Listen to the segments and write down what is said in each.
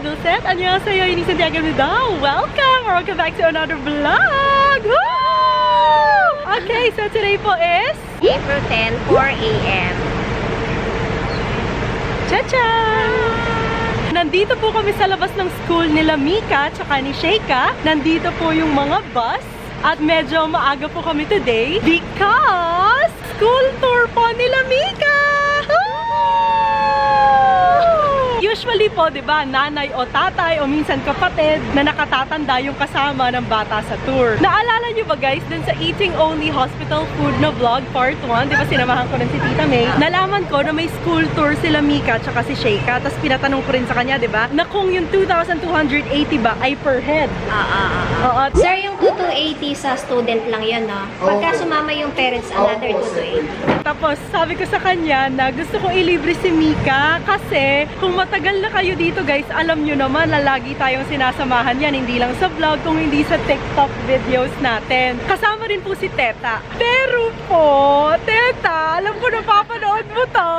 Dulcet! Annyeonghaseyo, Yuni Santiago Midao! Welcome back to another vlog! Woo! Okay, so today po is April 10, 4 AM. Cha-chan! Nandito po kami sa labas ng school nila Mika tsaka ni Sheika. Nandito po yung mga bus. At medyo maaga po kami today because school tour po nila Mika! Usually po, di ba, nanay o tatay o minsan kapatid na nakatatanda yung kasama ng bata sa tour. Naalala nyo ba guys, dun sa Eating Only Hospital Food na vlog part 1, di ba sinamahan ko rin si Tita May, nalaman ko na may school tour sila Mika tsaka si Sheika, tapos pinatanong ko rin sa kanya, di ba, na kung yung 2,280 ba ay per head. Sir, yung 2,280 sa student lang yun, no? Pagka sumama yung parents, another 2,280. Tapos sabi ko sa kanya na gusto ko ilibre si Mika kasi kung matagal na kayo dito guys, alam nyo naman na lagi tayong sinasamahan yan, hindi lang sa vlog, kung hindi sa TikTok videos natin. Kasama rin po si Teta. Pero po, Teta, alam ko na papanood mo to.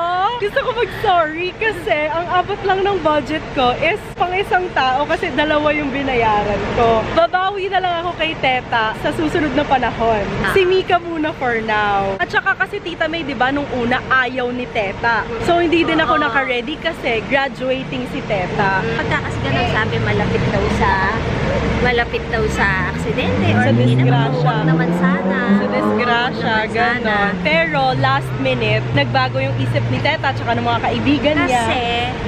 Gusto ko mag-sorry kasi ang abot lang ng budget ko is pang isang tao kasi dalawa yung binayaran ko. Babawi na lang ako kay Teta sa susunod na panahon. Si Mika muna for now. At saka kasi Tita May, di ba, nung una ayaw ni Teta. So hindi din ako naka-ready kasi graduating si Teta. Pagka kasi ganun sabi, malapit daw sa aksidente or hindi naman, huwag naman sana. Sa disgrasya, gano'n. Pero last minute, nagbago yung isip ni Teta at saka ng mga kaibigan niya. Kasi,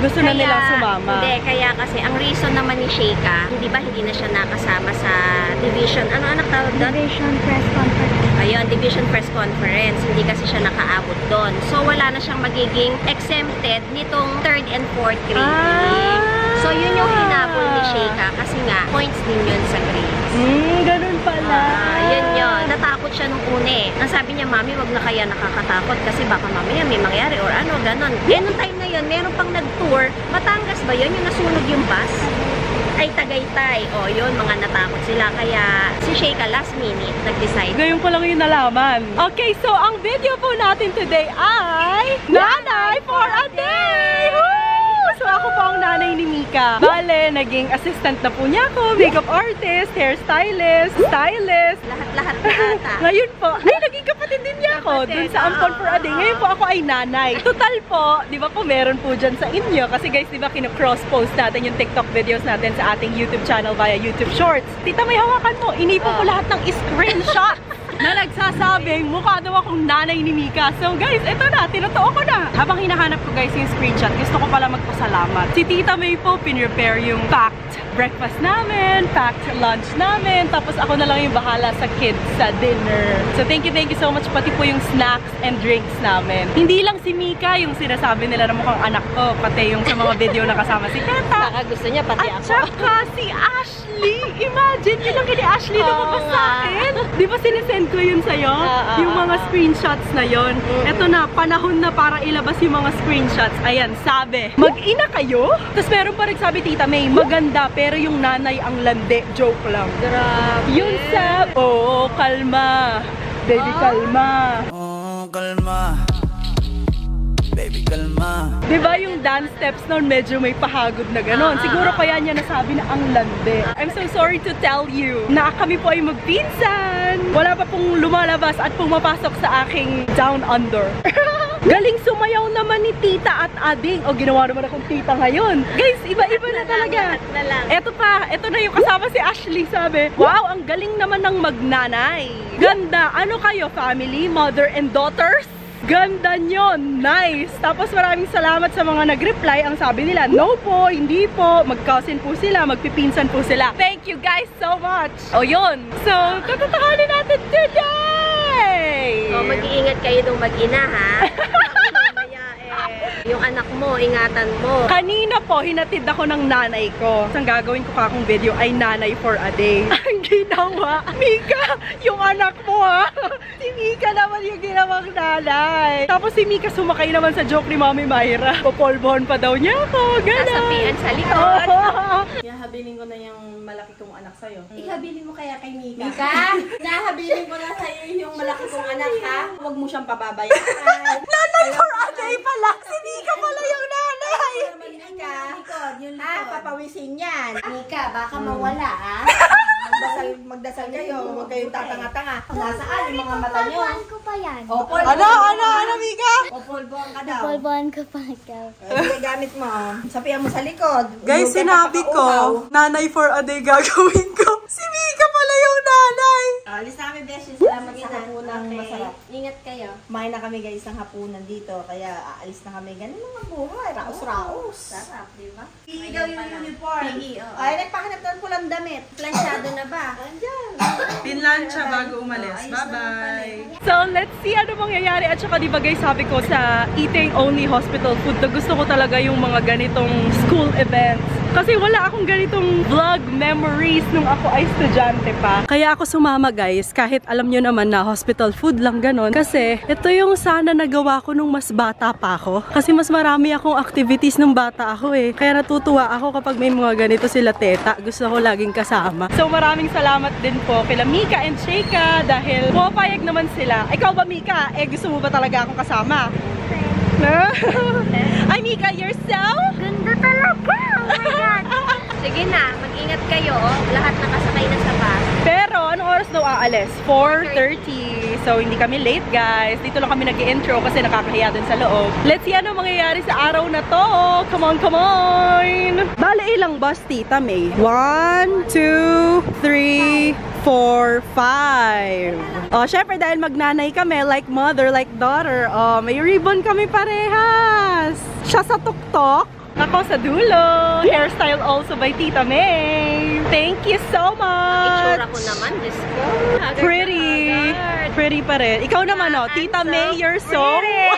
gusto na nilang sumama. Hindi, kaya kasi ang reason naman ni Sheika, hindi ba hindi na siya nakasama sa division, ano anak tawag doon? Division press conference. Ayun, division press conference. Hindi kasi siya nakaabot doon. So, wala na siyang magiging exempted nitong 3rd and 4th grade. So, yun yung hinabol ni Sheika kasi nga, points din yun sa grades. Ganun pala. Yun yun. Natakot siya nung une. Ang sabi niya, Mami, wag na kaya nakakatakot kasi baka mamaya may mangyari or ano, ganon. Eh, nung time na yun, meron pang nag-tour. Batangas ba yun? Yung nasunog yung bus? Ay Tagaytay. O, yun, mga natakot sila. Kaya si Sheika last minute nag-decide. Ngayon ko lang yung nalaman. Okay, so ang video po natin today ay Nanay for a Day! Woo! So ako po ang nanay ni Mika. Bale, naging assistant na po niya ako, makeup artist, hairstylist, stylist. Lahat-lahat na ata. Ngayon po, ay naging kapatid din niya ako dun sa Ampon for a Day. Ngayon po ako ay nanay. Total po, di ba po meron po dyan sa inyo. Kasi guys, di ba kino-cross-post natin yung TikTok videos natin sa ating YouTube channel via YouTube Shorts. Tita, may hawakan mo. Inipon ko lahat ng screenshot na nagsasabi, mukha daw akong nanay ni Mika. So guys, eto na, tinotoo ko na. Habang hinahanap ko guys yung screenshot, gusto ko pala magpasalamat. Si Tita May po, pinrepare yung packed breakfast namin, packed lunch namin, tapos ako na lang yung bahala sa kids sa dinner. So thank you so much, pati po yung snacks and drinks namin. Hindi lang si Mika yung sinasabi nila na mukhang anak ko, pati yung sa mga video na kasama si Teta. Baka gusto niya pati At ako. saka si Ashley. Imagine, ilang ni Ashley lumabas sa akin. Di ba sinesend ko yun sa'yo? Yung mga screenshots na yun. Eto na, panahon na para ilabas yung mga screenshots. Ayan, sabi, mag-ina kayo? Tapos meron pa rin sabi, Tita May, maganda pero yung nanay ang lande. Joke lang. Grabe. Yun sa, oh, kalma. Baby, kalma. Oh, kalma. Baby, kalma. Diba yung dance steps noon medyo may pahagod na ganon. Siguro kaya niya nasabi na ang lande. I'm so sorry to tell you na kami po ay magpinsan. Wala pa pong lumalabas at pumapasok sa aking down under. Galing sumayaw naman ni Tita at Ading. O, ginawa naman akong tita ngayon. Guys, iba-iba na talaga. Eto pa, eto na yung kasama si Ashley, sabi, wow, ang galing naman ng magnanay. Ganda. Ano kayo, family, mother and daughters? Ganda nyo! Nice! Tapos maraming salamat sa mga nag-reply. Ang sabi nila, no po, hindi po. Mag-cousin po sila, magpipinsan po sila. Thank you guys so much! O yun! So, tatatakalin natin today! O, mag-iingat kayo nung mag-ina, ha? Yung anak mo, ingatan mo. Kanina po, hinatid ako ng nanay ko. Ang gagawin ko kakong video ay Nanay for a Day. Ang ginawa, Mika, yung anak mo ha. Si Mika naman yung ginawang nanay. Tapos si Mika sumakay naman sa joke ni Mami Mayra. Popolbon pa daw niya ako. Gano'n. Sasabihan sa likod. Habilin ko na yung malaki kong anak sa'yo. Ihabilin mo kaya kay Mika. Mika, nahabilin ko na sa'yo yung malaki kong anak, ha? Huwag mo siyang pababayaan. Nanay for a Day pala! Si Mika pala yung nanay! Papawisin yan. Mika, baka mawala, ha? Magdasal kayo. Huwag kayong tatanga-tanga. Nasaan yung mga mata nyo? Polboan ko pa yan. Ano, Mika? Popolboan ka daw. Polboan ko pa ikaw. Sige, gamit mo. Sapihan mo sa likod. Guys, sinabi ko, nanay for a day gagawin ko. Si Mika pala yung nanay. Alis na kami, Beshi. Salamat sa hapunan. Masarap. Ingat kayo. Kumain na kami guys ng hapunan dito. Kaya aalis na kami. Ganun mga buhay. Raos-raos. Sarap, di ba? Ikaw yung uniform. Oo. Ay, nagpahanap ng pulang damit. Plansyado na ba? Andyan. Pinlansya bago umalis. Bye-bye. So, let's see ano mangyayari. At saka diba guys, sabi ko sa eating only hospital food, na gusto ko talaga yung mga ganitong school events. Kasi wala akong ganitong vlog memories nung ako ay estudyante pa. Kaya ako sumama guys, kahit alam nyo naman na hospital food lang ganon. Kasi ito yung sana nagawa ko nung mas bata pa ako. Kasi mas marami akong activities nung bata ako eh. Kaya natutuwa ako kapag may mga ganito sila teta. Gusto ko laging kasama. So maraming salamat din po kila Mika and Sheika dahil pumapayag naman sila. Ikaw ba Mika? Gusto mo ba talaga akong kasama? Ay Mika, you're so Ganda talaga! Oh my God! Sige na, mag-ingat kayo. Lahat nakasakay na sa bus. Pero, anong oras daw aalis? 4:30. So, hindi kami late, guys. Dito lang kami nag-intro kasi nakakahiya dun sa loob. Let's see ano mangyayari sa araw na to. Come on, come on! Bale, ilang bus, Tita May? 1, 2, 3, 4, 5. Oh, syempre dahil magnanay kami, like mother, like daughter. Oh, may ribbon kami parehas. Siya sa tuktok. Ako sa dulo. Hairstyle also by Tita May. Thank you so much. Itsura ko naman, Diyos ko. Haggard Pretty. na haggard. Pretty pa rin. Ikaw naman, oh. Tita I'm so May, you're so... pretty.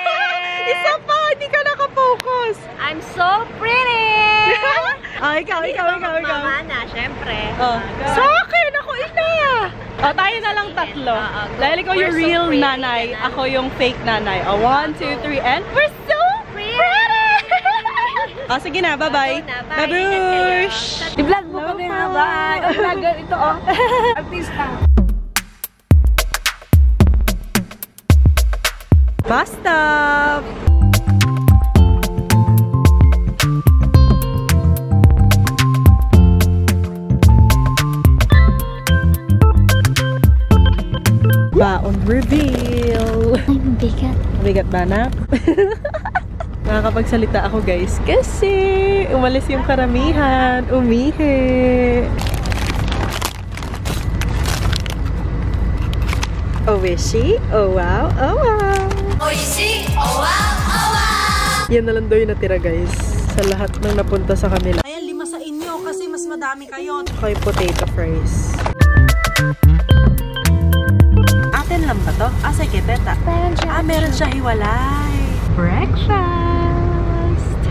Isa pa, hindi ka nakafocus. I'm so pretty! Ikaw. Mama na, syempre. Oh. Sa akin, ako ina. Oh, tayo na lang tatlo. Dahil ikaw yung We're so real pretty, nanay, ganun. ako yung fake nanay. Oh, 1, 2, 3, and we're so Pretty! Oh, sige na, bye-bye. Go na, bye. Babush! I-vlog mo kami ha. Bye. I-vlog ito oh. Artista. Bus stop! Baon reveal! Ay, bigat. Bigat ba na? Nakakapagsalita ako guys kasi umalis yung karamihan. Umihi. Oh, wishy? Oh, wow. Oh, wow. Oishi! Oh, wow! Oh, wow! Yan na lang daw yung natira guys. Sa lahat ng napunta sa kanila. Ayan, 5 sa inyo kasi mas madami kayo. Tsaka yung potato fries. Atin lang ba to? Sa kiteta. Meron siya. Meron siya hiwalay. Breakfast!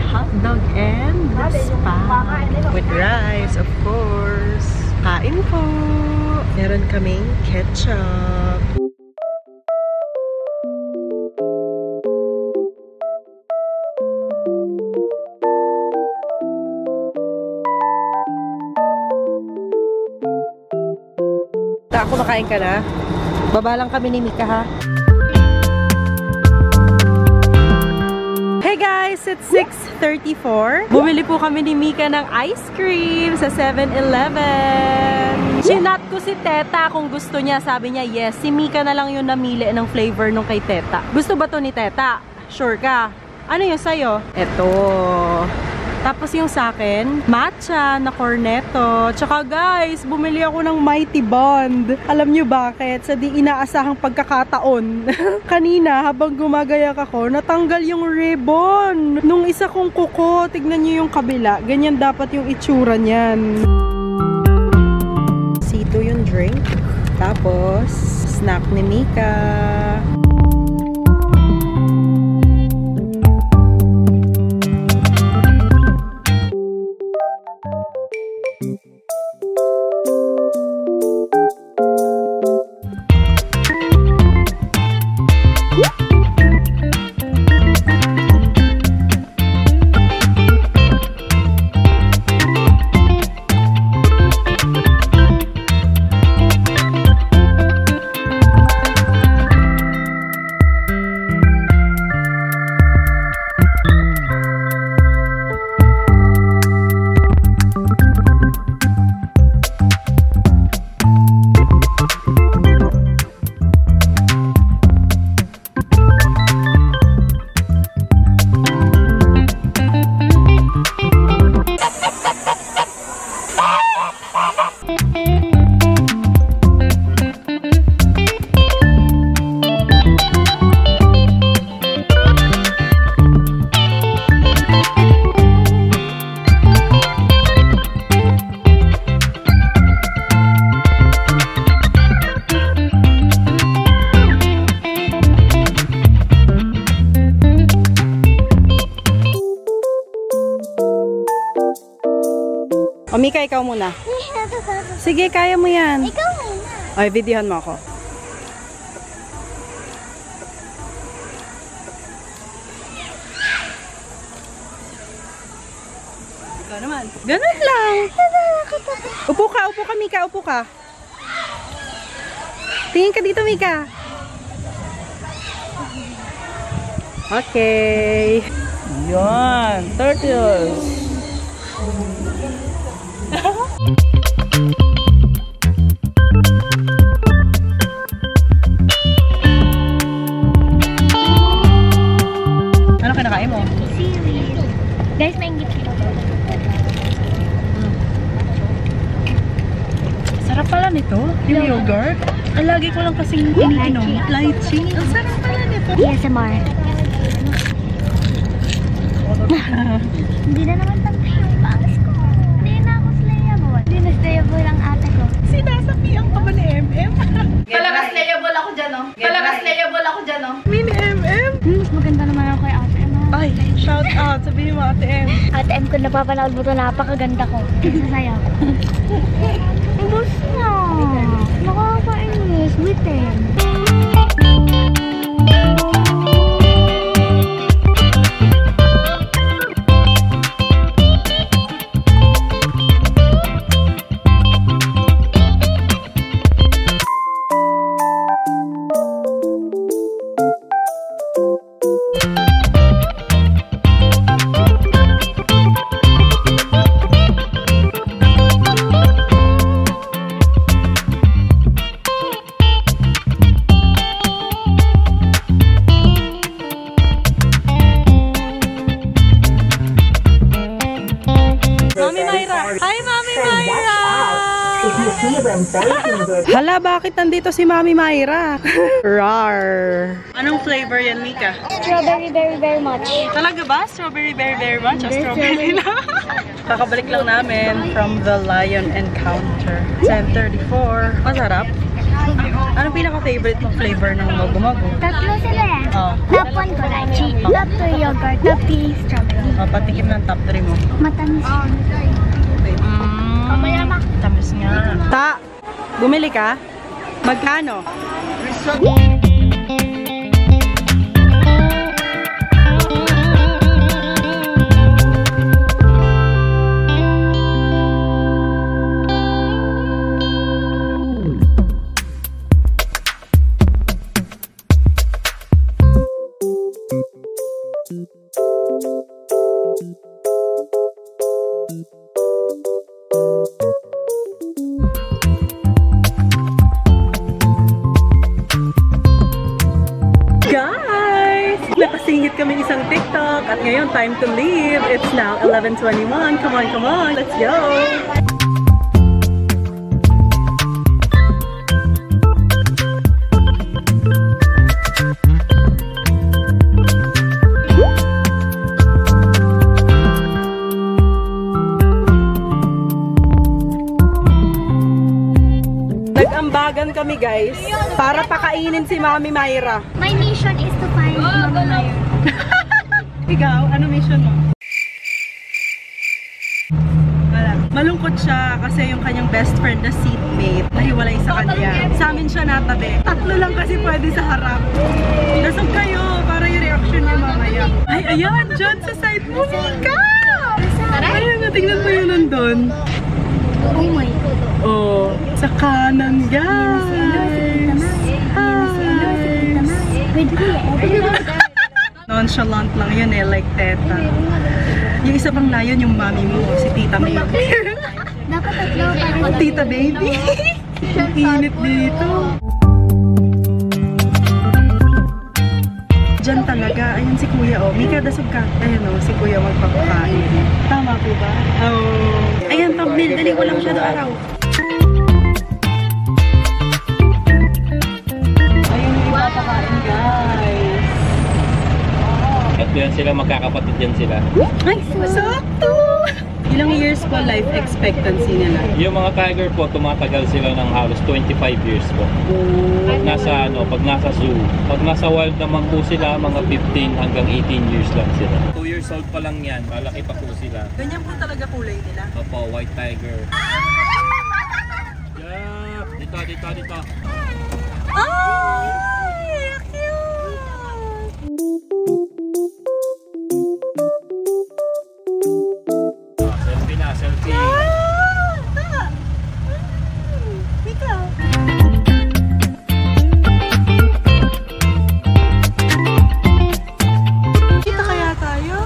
Hotdog and spam. With rice, of course. Kain po. Meron kaming ketchup. Kumakain ka na? Baba lang kami ni Mika ha. Hey guys, it's 6:34. Bumili po kami ni Mika ng ice cream sa 7-Eleven. Sinat ko si Teta kung gusto niya. Sabi niya yes. Si Mika na lang yung namili ng flavor nung kay Teta. Gusto ba to ni Teta? Sure ka? Ano yung sa'yo? Eto. Tapos yung sa akin, matcha na cornetto. Tsaka guys, bumili ako ng Mighty Bond. Alam nyo bakit? Sa di inaasahang pagkakataon. Kanina, habang gumagayak ako, natanggal yung ribbon. Nung isa kong kuko, tignan nyo yung kabila. Ganyan dapat yung itsura niyan. Sito yung drink. Tapos, snack ni Mika. O, Mika, ikaw muna. Sige, kaya mo yan. Ikaw muna. Ay, videohan mo ako. Ikaw naman. Ganun lang. Upo ka, Mika, upo ka. Tingin ka dito, Mika. Okay. Yan, turtles. Ano kinakain mo? Seaweed. Guys, maingit ko. Sarap pala nito, yung yogurt. Ang lagi ko lang kasing iniinom. Lychee. Ang sarap pala nito. ASMR. Hindi na naman tangkay yung bangs ko. Hindi na ako slayable. Hindi na slayable ang ate ko. Sinasapian ka ba ni MM? Talaga slayable ako dyan, oh. Talaga slayable ako dyan, oh. Mini MM? Mas maganda naman ako kay ate M. Ay, shout out. Sabihin mo Ate M. Ate M, kung napapanood mo ito, napakaganda ko. Isa sa'yo. Ubus na. Nakakainis. Bitin. Mami Myra! Hi, Mami Myra! Hala, bakit nandito si Mami Myra? Rar! Anong flavor yan, Mika? Strawberry very much. Talaga ba? Strawberry very much? O strawberry lang? Kakabalik lang namin from the Lion Encounter. 10:34. Masarap. Anong pinaka-favorite mong flavor ng mogo-mogo? Tatlo sila eh. Oh. Top 1 ko lychee. Top 2 yogurt. Top 3 strawberry. Patikim ng top 3 mo. Matamis. Tamis nga. Ta, bumili ka? Magkano? Guys! Nakasingit kami isang TikTok at ngayon time to leave. It's now 11:21. Come on. Let's go! Nag-ambagan kami guys para pakainin si Mami Myra. My mission is to find Mama Myra. Ikaw, ano mission mo? Wala. Malungkot siya kasi yung kanyang best friend na seatmate nahiwalay sa kanya. Sa amin siya natabi. Tatlo lang kasi pwede sa harap. Nasog kayo para yung reaction niya mamaya. Ay, ayan! Dyan sa side mo, Mika! Ayan, tingnan mo yun nandun. Oh my God. Oh, sa kanan, guys! Hi! Nonchalant lang yun eh, like teta. Yung isa pang layon, yung mami mo, si Tita May. Dapat tatlo para Tita Baby! Ang init dito. Diyan talaga. Ayan si Kuya, oh. Mika, dasog ka. Ayan, oh, si Kuya magpapakain. Tama po ba? Oh. Ayan, thumbnail. Dali ko lang siya do araw. Ayun yung ipapakain, guys. At yan sila, magkakapatid yan sila. Ay, sakto! Ilang years po life expectancy nila? Yung mga tiger po, tumatagal sila ng halos 25 years po. Nasa pag nasa zoo. Pag nasa wild naman po sila, mga 15 hanggang 18 years lang sila. 2 years old pa lang yan, malaki pa po sila. Ganyan po talaga kulay nila. Opo, white tiger. Yeah, dito. Ay! Cute! Selfie na, selfie. Kita kaya tayo?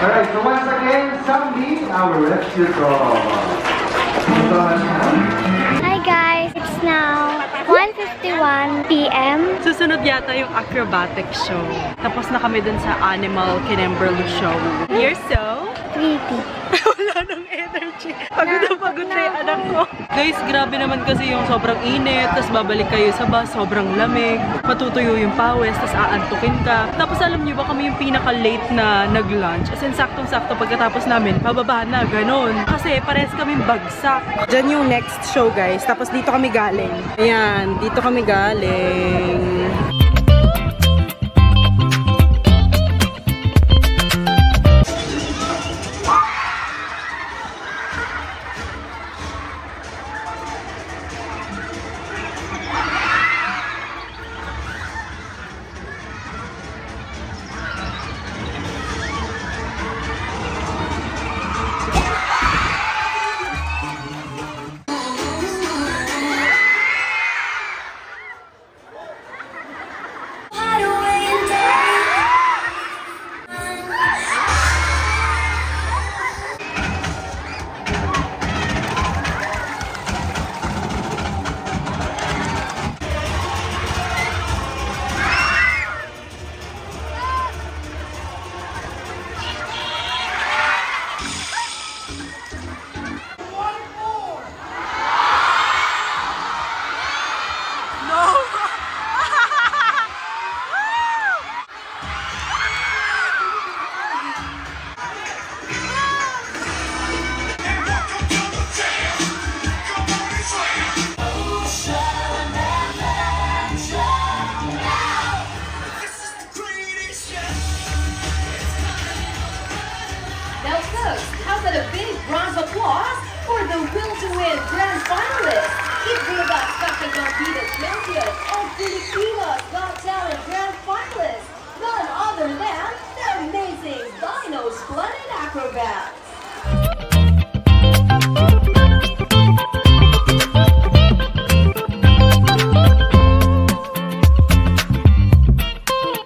Alright, so once again, Samdi, our rescue dog. Hi guys, it's now 1:51 p.m. Susunod yata yung acrobatic show. Tapos na kami dun sa Animal Kinemberlu show. You're so Pretty. wala nang energy. Pagod na yung anak ko. Guys, grabe naman kasi yung sobrang init, tapos babalik kayo sa bus, sobrang lamig, matutuyo yung pawis, tapos aantukin ka. Tapos alam niyo ba kami yung pinaka-late na nag-lunch? As in, saktong-sakto pagkatapos namin, pababa na, ganun. Kasi parehas kaming bagsak. Diyan yung next show, guys. Tapos dito kami galing. Ayan, dito kami galing. Now folks, how about a big round of applause for the Will to Win Grand Finalists? It's Viva Kakagambida Champions and Filipinos Got Talent Grand Finalists, none other than the amazing Dino Splendid Acrobats.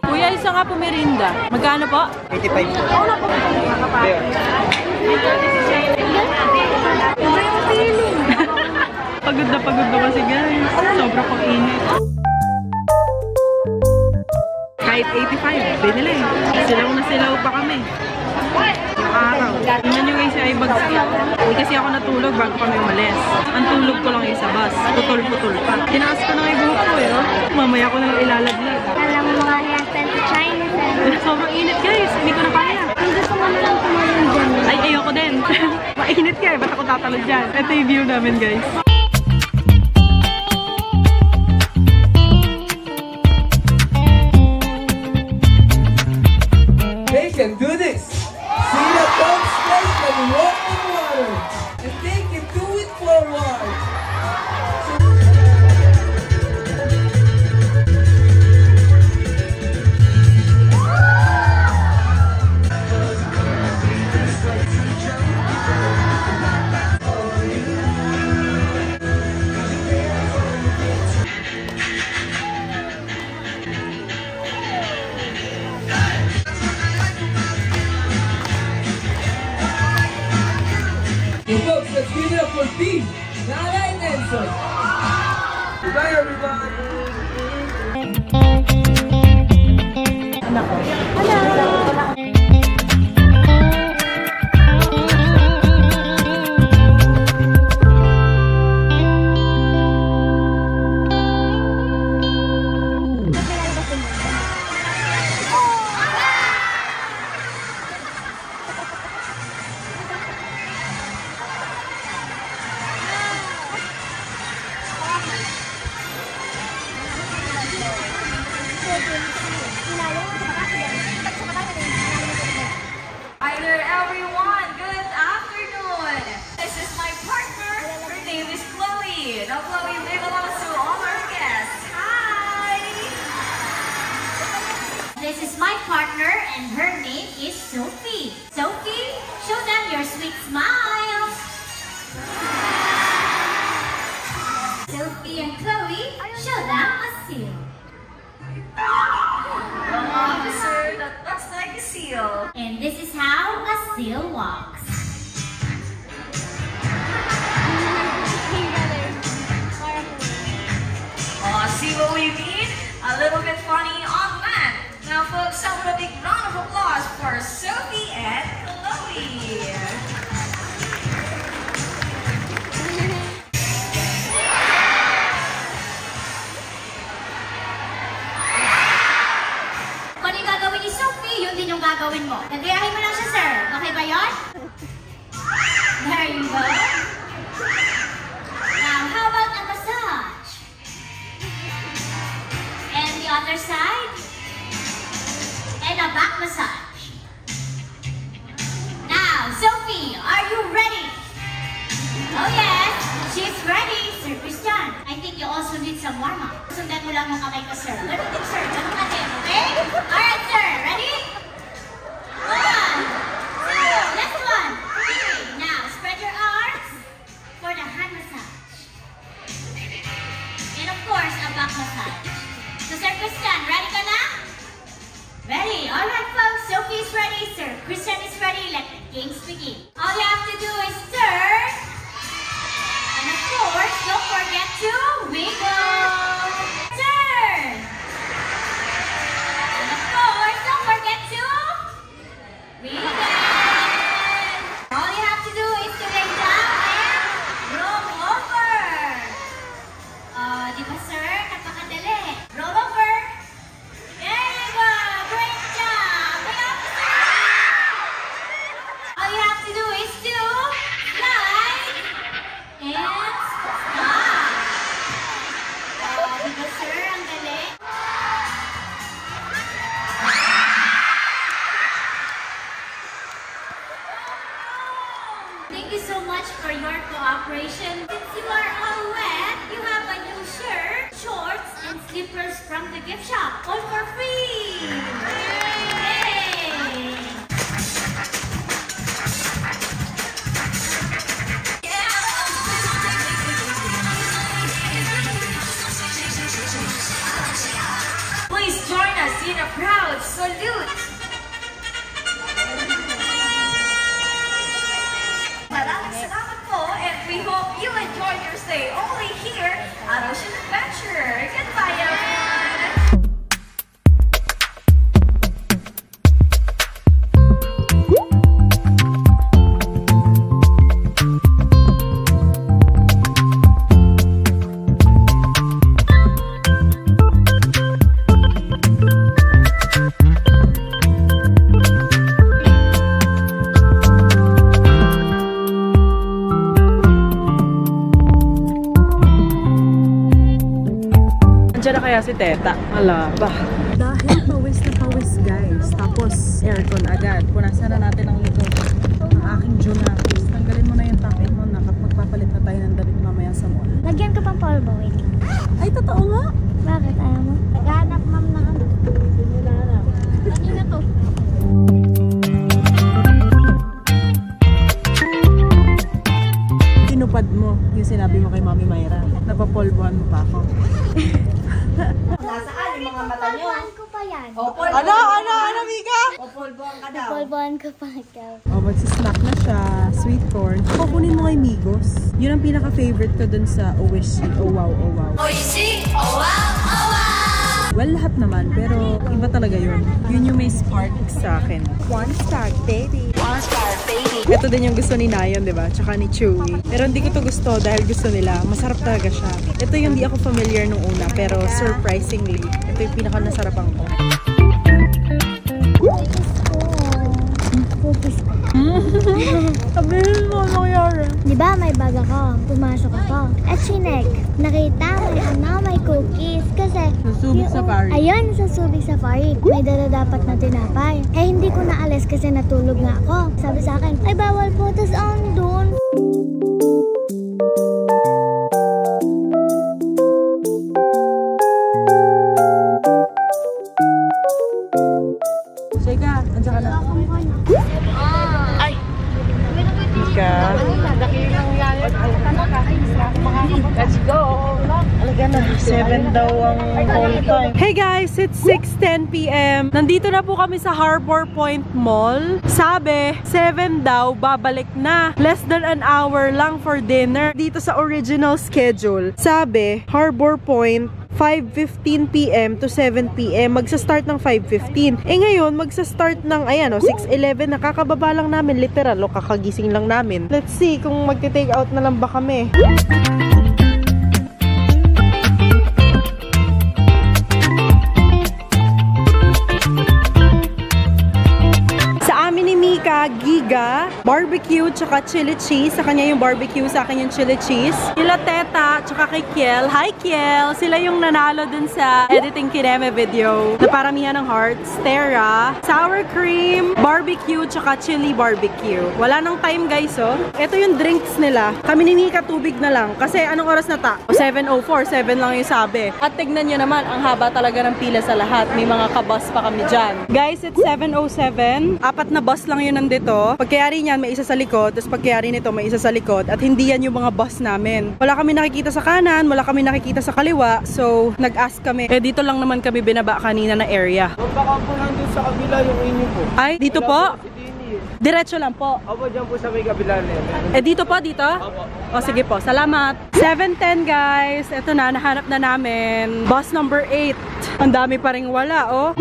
Kuya, isa nga po merinda. Magkano po? 85. Ako na po. Pagod na kasi guys. Sobra pang init. Kahit 85, binili. Silaw na silaw pa kami. Yung araw. Tingnan nyo guys yung iBags ko. Hindi kasi ako natulog bago kami umalis. Ang tulog ko lang yung sa bus. Putol-putol pa. Tinaas ko na yung buhok ko eh. Mamaya ko na lang ilalaglag. Alam mo mga hairstyle sa China. Sobrang init guys. Hindi ko na kaya. Ang gusto mo na lang tumalon dyan. Ay, ayoko din. Mainit ka eh. Ba't ako tatalon dyan? Ito yung view namin guys. They can do this! See the dogs place and walk in water! And they can do it forward! So folks, let's give it up for Steve, Nala and Nelson. Goodbye everybody. Hi there, everyone. Good afternoon. This is my partner. Her name is Chloe. Now, Chloe, wave hello to all our guests. Hi. This is my partner and her name is Sophie. Sophie, show them your sweet smile. Sophie and Chloe, show them a seal. Officer, that looks like a seal. And this is how a seal walks. Oh, see what we mean? A little bit funny on land. Now, folks, someone a big round of applause for Sophie and Chloe. Kung ano yung gagawin ni Sophie, yun din yung gagawin mo. Nagayahin mo lang siya, sir. Okay ba yun? There you go. Now, how about a massage? And the other side? And a back massage. Now, Sophie, are you ready? Oh yes, she's ready, Sir Christian. I think you also need some warm-up. Sundan mo lang yung kamay ko, sir. Ganun din, sir. Ganun ka din, okay? Alright, sir. Ready? 1, 2, next one. 3. Now, spread your arms for the hand massage. And of course, a back massage. So, Sir Christian, ready ka na? Ready. Alright, folks. Sophie is ready. Sir Christian is ready. Let the games begin. All you have to do is turn. And of course, don't forget to wiggle. Turn. And of course, don't forget to wiggle. All you have to do is to lay down and roll over. Di ba, sir? Napakadali. Roll over. There you go. Great job. May officer. All you have to do is to slide and stop. Di ba, sir? Ang galing. Thank you so much for your cooperation. Since you are all wet, you have a new shirt, shorts, and slippers from the gift shop. All for free! Yay! Please join us in a proud salute. Maraming salamat po and we hope you enjoyed your stay only here at Ocean Adventure. Goodbye, everyone! Diyan na kaya si Teta? Ala ba? Dahil pawis na pawis guys. Tapos aircon agad. Punasan na natin ang likod. Ang aking Junakis. Tanggalin mo na yung takip mo na kapag magpapalit na tayo ng damit mamaya sa mall. Lagyan ka pang power ba? Wait. Ay, totoo nga? Bakit? Ayaw mo? Naghanap, ma'am, na ano. Kanina to. Tinupad mo yung sinabi mo kay Mami Mayra. Napapolvohan mo pa ako. Nasaan yung mga mata nyo? Polvoan ko pa yan. Ano, Mika? Popolbohan ka daw. Polvoan ko pa ikaw. Oh, magsisnack na siya. Sweet corn. Kukunin mo kay Migos. Yun ang pinaka-favorite ko dun sa Oishi. Oh wow, oh wow. Oishi! Oh wow! Oh wow! Well, lahat naman. Pero iba talaga yun. Yun yung may spark sa akin. One star, baby. One star, baby! Ito din yung gusto ni Nayon, di ba? Tsaka ni Chewy. Pero hindi ko to gusto dahil gusto nila. Masarap talaga siya. Ito yung di ako familiar nung una. Pero surprisingly, ito yung pinaka-nasarapan ko. Cookies ko. Sabihin mo, ano nangyari? Di ba may bag ako? Pumasok ako. At sinek, nakita may may cookies. Kasi, Sa Subic Safari. Ayun, sa Subic Safari. May dala dapat na tinapay. Eh, hindi ko naalis kasi natulog nga ako. Sabi sa akin, ay bawal po. Tas andun. Sheka, andiyan ka na. Ay! Mika. Let's go! Alaga na. 7 daw ang call time. Hey guys, it's 6:10 p.m. Nandito na po kami sa Harbor Point Mall. Sabi, 7 daw, babalik na. Less than an hour lang for dinner. Dito sa original schedule. Sabi, Harbor Point, 5:15 p.m. to 7 p.m. Magsa-start ng 5:15. Eh ngayon, magsa-start ng, ayan o, 6:11. Nakakababa lang namin, literal, o kakagising lang namin. Let's see kung magte-take out na lang ba kami. Giga, barbecue, tsaka chili cheese. Sa kanya yung barbecue, sa akin yung chili cheese. Kila Teta, tsaka kay Kiel. Hi Kiel! Sila yung nanalo dun sa editing kineme video na paramihan ng hearts. Tera, sour cream, barbecue, tsaka chili barbecue. Wala nang time guys, oh. Ito yung drinks nila. Kami ni Mika tubig na lang. Kasi anong oras na ta? 7:04, 7 lang yung sabi. At tignan nyo naman, ang haba talaga ng pila sa lahat. May mga kabus pa kami dyan. Guys, it's 7:07. 4 na bus lang yun nandito. Pagkayari niyan, may isa sa likod. Tapos pagkayari nito, may isa sa likod. At hindi yan yung mga bus namin. Wala kami nakikita sa kanan, wala kami nakikita sa kaliwa. So, nag-ask kami. Eh, dito lang naman kami binaba kanina na area. Baka po nandun sa kabila yung inyo po. Ay, dito po? Diretso lang po. Opo, dyan po sa may kabila na yun. Eh, dito po, dito? Opo. O, sige po. Salamat. 7:10 guys. Ito na, nahanap na namin. Bus number 8. Ang dami pa ring wala, oh.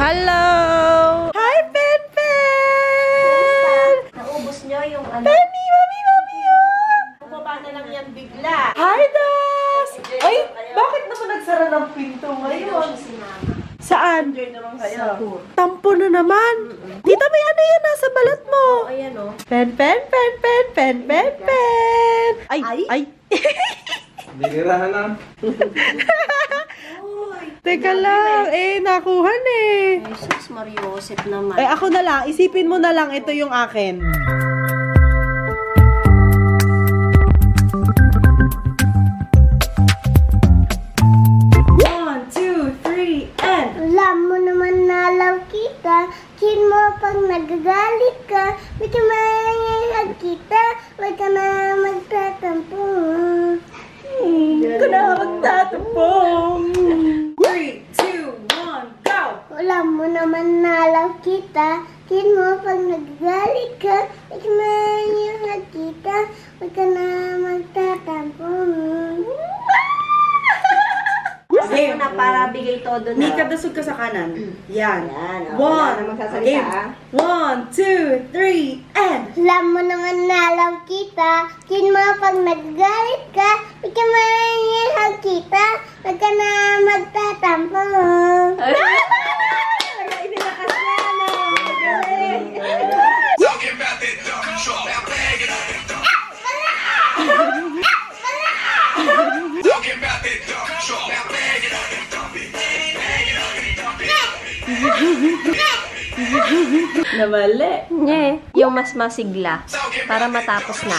Hello! Hi, Pen Pen! Naubos nyo yung ano. Penny, mami, Bumaba na lang yan bigla. Hi, Das! Ay, bakit naman nagsara ng pinto ngayon? Saan? Tampo na naman. Tita, may ano yan nasa balat mo? Ayan o. Pen, pen, pen, pen, pen, pen, pen. Ay, ay. Dinirahan na. Teka lang, nakuha eh. Jesus, Mariosep naman. Eh, ako na lang. Isipin mo na lang, ito yung akin. One, two, three, and... Alam mo naman nalaw kita. Kin mo pag nagagalit ka. Huwag ka mayayag kita. Huwag ka na magtatampo. Hindi ko na magtatampong. 3, 2, 1, go! Alam mo naman nalaw kita. kita, kin mo pag nagagalit ka, di ka man yung nagkita, huwag ka na magtatampo. Sige na para bigay todo na. Mika, dasog ka sa kanan. Yan. Yan. Wala na magsasalita. 1, 2, 3, and... Alam mo naman na alam kita, kin mo pag nagagalit ka, di ka man yung nagkita, huwag ka na magtatampo. Namali. Yeah. Yung mas masigla. Para matapos na.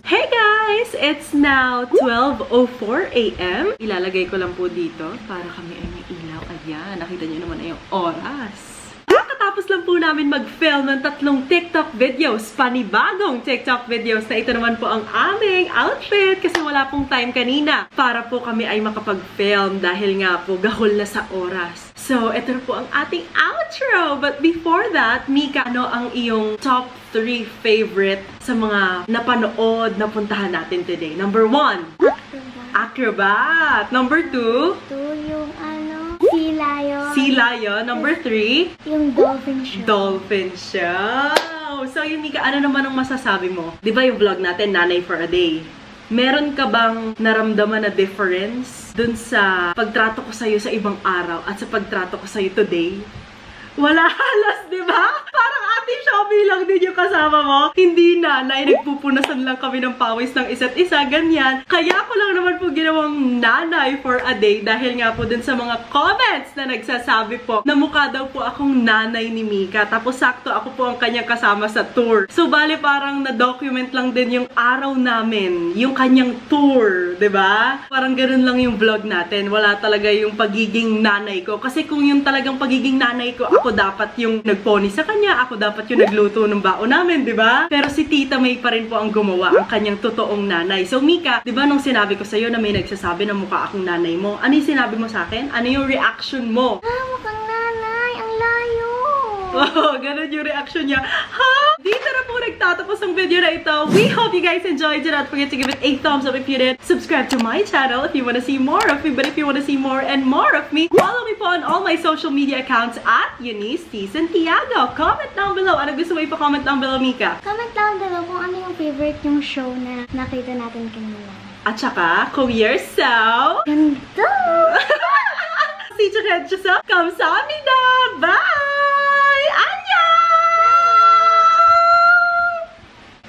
Hey guys! It's now 12:04 a.m. Ilalagay ko lang po dito para kami ay may ilaw. Ayan, nakita niyo naman na yung oras. Kakatapos lang po namin mag-film ng 3 TikTok videos, panibagong TikTok videos na ito naman po ang aming outfit kasi wala pong time kanina para po kami ay makapag-film dahil nga po gahol na sa oras. So, ito na po ang ating outro. But before that, Mika, ano ang iyong top 3 favorite sa mga napanood na puntahan natin today? Number 1, Acrobat. Number 2, Yung Sea Lion. Sea Lion. Number 3, Yung Dolphin Show. Dolphin Show. So, yun, Mika, ano naman ang masasabi mo? Di ba yung vlog natin, Nanay for a Day? Meron ka bang naramdaman na difference dun sa pagtrato ko sa'yo sa ibang araw at sa pagtrato ko sa'yo today? Wala halos, di ba? Parang Ate Shopee lang din yung kasama mo. Hindi nanay, nagpupunasan lang kami ng pawis ng isa't isa, ganyan. Kaya ko lang naman po ginawang nanay for a day dahil nga po dun sa mga comments na nagsasabi po na mukha daw po akong nanay ni Mika. Tapos sakto ako po ang kanyang kasama sa tour. So bali parang na-document lang din yung araw namin, yung kanyang tour, di ba? Parang ganun lang yung vlog natin. Wala talaga yung pagiging nanay ko. Kasi kung yung talagang pagiging nanay ko, ako dapat yung nagpony sa kanya, ako dapat yung nagluto ng baon namin, di ba? Pero si Tita May pa rin po ang gumawa, ang kanyang totoong nanay. So Mika, di ba nung sinabi ko sa'yo na may nagsasabi na mukha akong nanay mo, ano yung sinabi mo sa akin? Ano yung reaction mo? Mukhang nanay, ang layo. Oh, ganun yung reaction niya. Ha? Dito na po nagtatapos ang video na ito. We hope you guys enjoyed it. Don't forget to give it a thumbs up if you did. Subscribe to my channel if you want to see more of me. But if you want to see more and more of me, follow me po on all my social media accounts at Eunice T. Santiago. Comment down below. Ano gusto mo ipa-comment down below, Mika? Comment down below kung ano yung favorite yung show na nakita natin kanina. At saka, kung you're so... Ganito! See you again, Jessa. Kamsahamnida! Bye! Annyeong!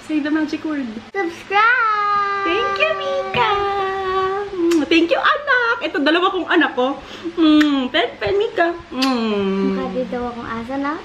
Say the magic word. Subscribe! Thank you, Mika! Thank you, anak! Ito, dalawa kong anak ko. Pen, Mika. Mukha din daw akong asa na.